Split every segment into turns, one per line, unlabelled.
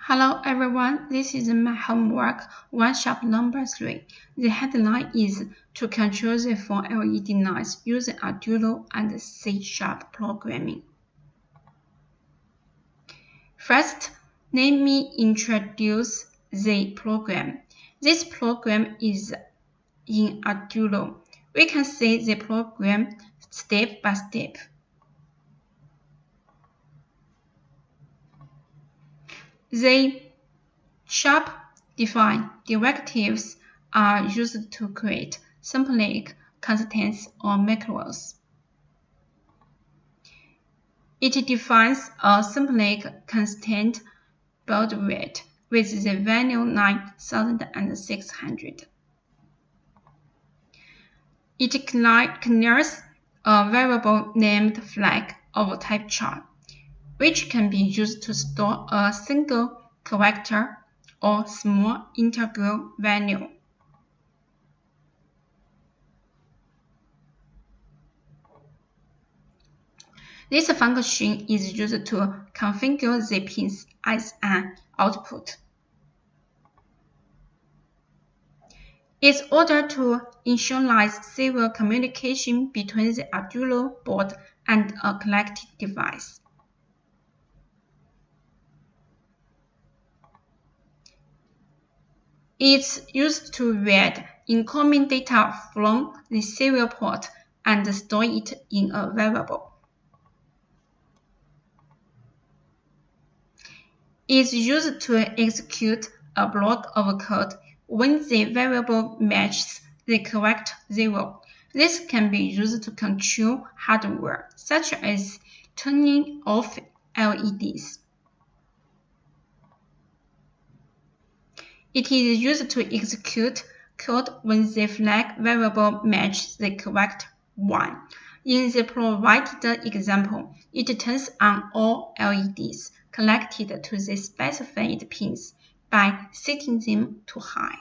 Hello everyone, this is my homework workshop number 3. The headline is to control the 4 LED lights using Arduino and C# programming. First, let me introduce the program. This program is in Arduino. We can see the program step by step. The sharp defined directives are used to create symbolic constants or macros. It defines a symbolic constant baud rate with the value 9600. It clears a variable named flag of type char, which can be used to store a single character or small integral value. This function is used to configure the pins as an output. In order to initialize serial communication between the Arduino board and a collected device. It's used to read incoming data from the serial port and store it in a variable. It's used to execute a block of code when the variable matches the correct zero. This can be used to control hardware, such as turning off LEDs. It is used to execute code when the flag variable matches the correct one. In the provided example, it turns on all LEDs connected to the specified pins by setting them to high.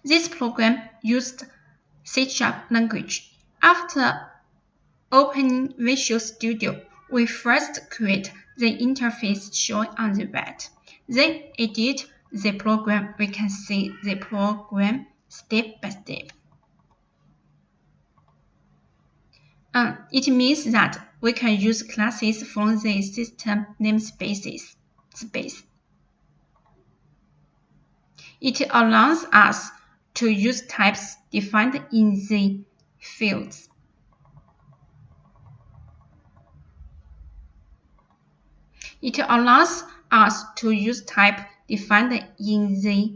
This program used C# language. After opening Visual Studio, we first create the interface shown on the right. Then edit the program. We can see the program step by step. It means that we can use classes from the system namespace. It allows us to use types defined in the fields. It allows us to use type defined in this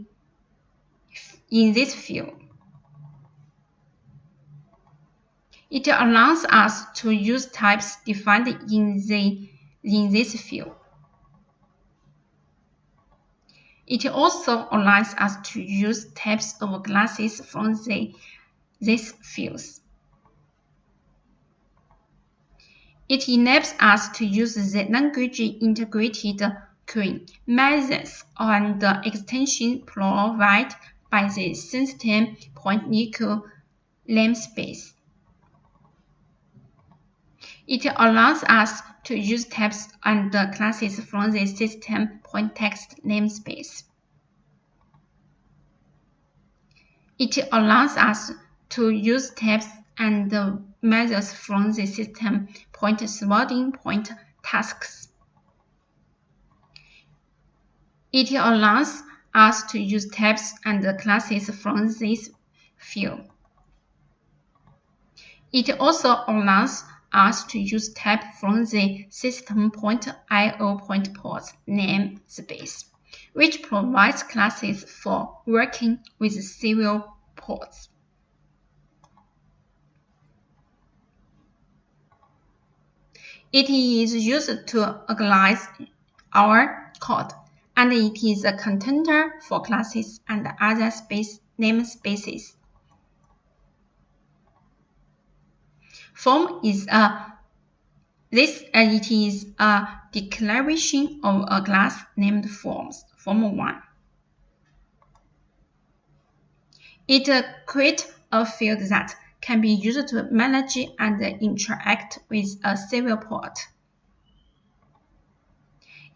field. It allows us to use types defined in this field. It also allows us to use types of classes from these fields. It enables us to use the language integrated query methods and the extension provided by the system point.equal namespace. It allows us to use types and classes from the system point.text namespace. It allows us to use types and methods from the system point.sorting point.tasks. It allows us to use types and classes from this field. It also allows us to use type from the system point.io point.ports namespace, which provides classes for working with serial ports. It is used to organize our code, and it is a container for classes and other namespaces. Form is it is a declaration of a class named form 1. It creates a field that can be used to manage and interact with a serial port.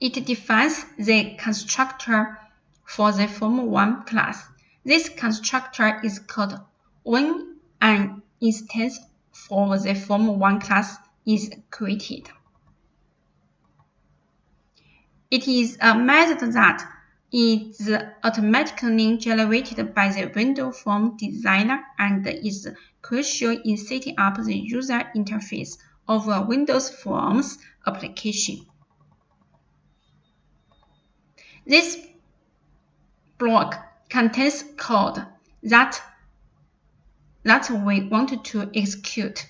It defines the constructor for the Form1 class. This constructor is called when an instance for the Form1 class is created. It is a method that is automatically generated by the Windows Form designer and is crucial in setting up the user interface of a Windows Forms application. This block contains code that we want to execute.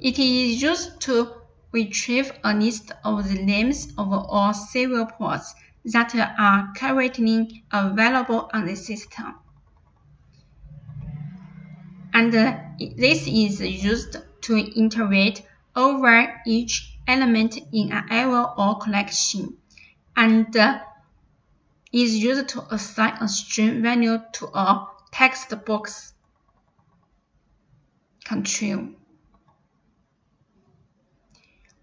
It is used to retrieve a list of the names of all serial ports that are currently available on the system. And this is used to iterate over each element in an array or collection, and is used to assign a string value to a text box control.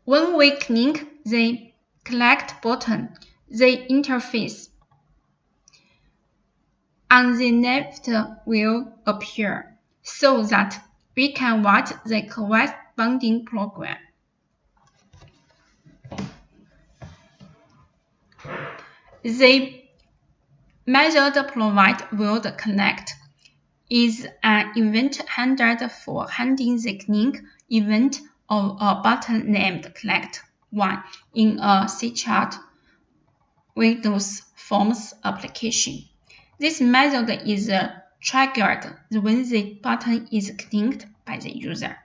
When we click the Collect button, the interface on the left will appear so that we can write the corresponding program. The method provide world connect is an event handler for handling the click event of a button named collect1 in a C# Windows Forms application. This method is triggered when the button is clicked by the user.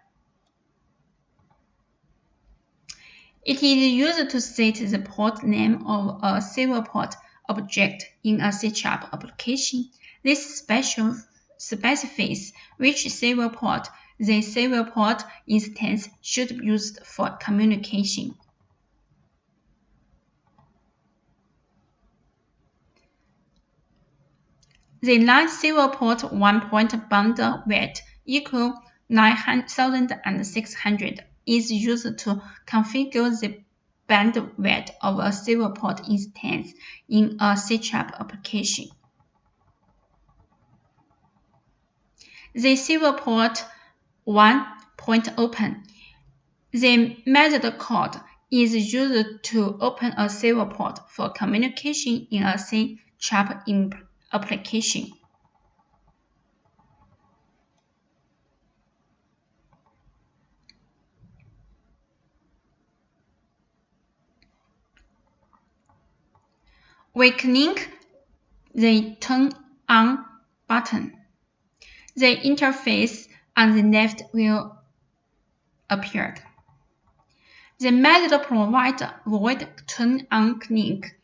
It is used to set the port name of a serial port object in a C# application. This specifies which serial port the serial port instance should be used for communication. The line serial port 1 point bundle weight equal 9600 is used to configure the bandwidth of a serial port instance in a C# application. The serial port 1 point open. The method code is used to open a serial port for communication in a C# application. We click the Turn On button. The interface on the left will appear. The method provides void turn on click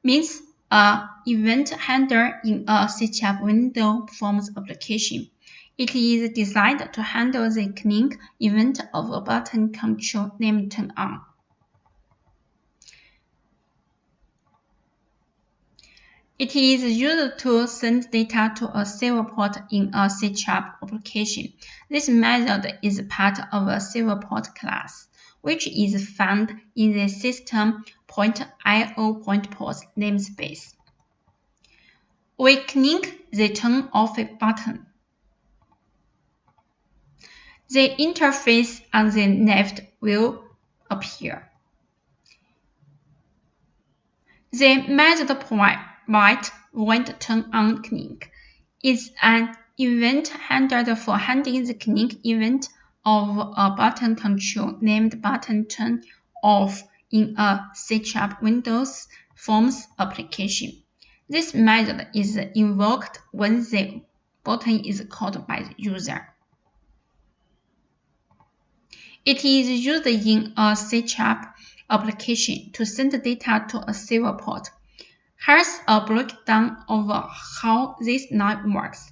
means an event handler in a C# Windows Forms application. It is designed to handle the click event of a button control named turn on. It is used to send data to a serial port in a C# application. This method is part of a serial port class, which is found in the system.io point ports namespace. We click the Turn Off button. The interface on the left will appear. The method provides void turn on click is an event handler for handling the click event of a button control named button turn off in a C# Windows Forms application. This method is invoked when the button is called by the user. It is used in a C# application to send data to a serial port. Here's a breakdown of how this line works,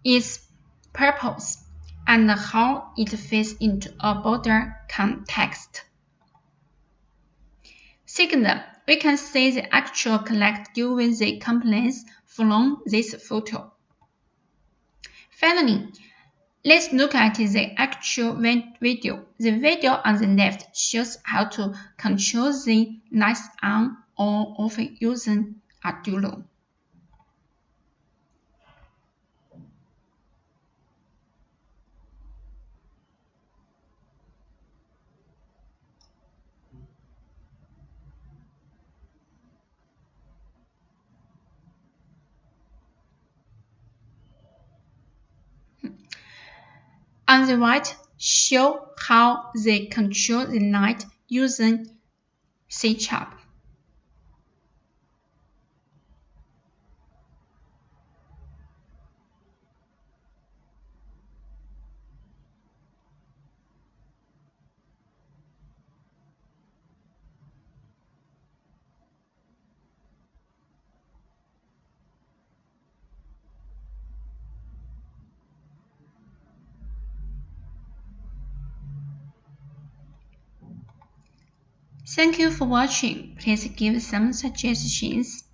its purpose, and how it fits into a broader context. Signal we can see the actual collected during the components from this photo. Finally, let's look at the actual video. The video on the left shows how to control the lights on or off using Arduino. On the right, show how they control the light using C#. Thank you for watching. Please give some suggestions.